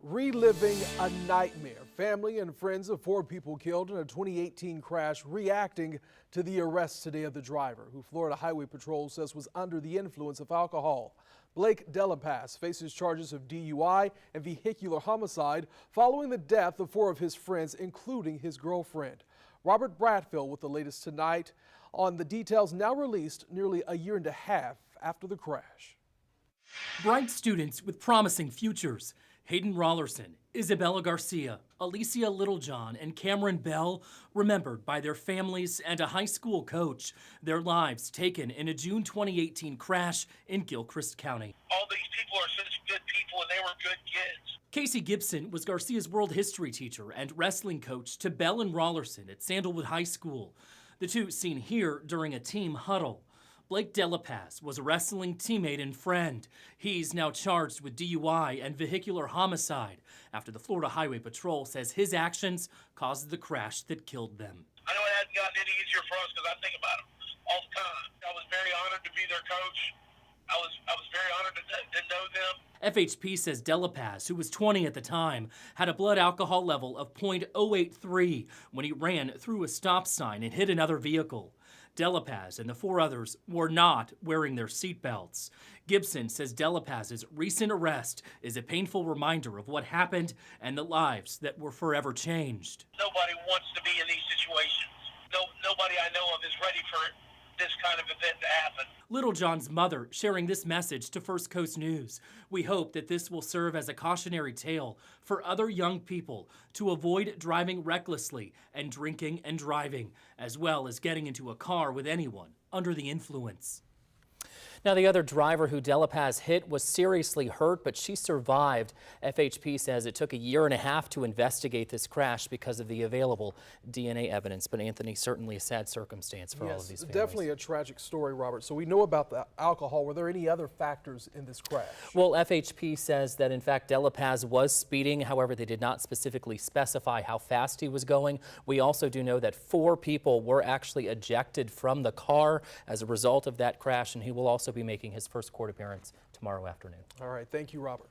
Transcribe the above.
Reliving a nightmare. Family and friends of 4 people killed in a 2018 crash reacting to the arrest today of the driver, who Florida Highway Patrol says was under the influence of alcohol. Blake Delapaz faces charges of DUI and vehicular homicide following the death of 4 of his friends, including his girlfriend. Robert Bradfield with the latest tonight on the details now released nearly a year and a half after the crash. Bright students with promising futures. Hayden Rollerson, Isabella Garcia, Alicia Littlejohn, and Cameron Bell remembered by their families and a high school coach. Their lives taken in a June 2018 crash in Gilchrist County. All these people are such good people and they were good kids. Casey Gibson was Garcia's world history teacher and wrestling coach to Bell and Rollerson at Sandalwood High School. The two seen here during a team huddle. Blake Delapaz was a wrestling teammate and friend. He's now charged with DUI and vehicular homicide after the Florida Highway Patrol says his actions caused the crash that killed them. I know it hasn't gotten any easier for us because I think about them all the time. I was very honored to be their coach. I was very honored to know them. FHP says Delapaz, who was 20 at the time, had a blood alcohol level of .083 when he ran through a stop sign and hit another vehicle. Delapaz and the 4 others were not wearing their seatbelts. Gibson says Delapaz's recent arrest is a painful reminder of what happened and the lives that were forever changed. Nobody wants to be in these situations. Nobody I know of is ready for this kind of event to happen. Littlejohn's mother sharing this message to First Coast News. We hope that this will serve as a cautionary tale for other young people to avoid driving recklessly and drinking and driving, as well as getting into a car with anyone under the influence. Now, the other driver who Delapaz hit was seriously hurt, but she survived. FHP says it took a year and a half to investigate this crash because of the available DNA evidence. But Anthony, certainly a sad circumstance for all of these families. Definitely a tragic story, Robert. So we know about the alcohol. Were there any other factors in this crash? Well, FHP says that in fact Delapaz was speeding. However, they did not specifically specify how fast he was going. We also do know that 4 people were actually ejected from the car as a result of that crash, and he will also be making his first court appearance tomorrow afternoon. All right. Thank you, Robert.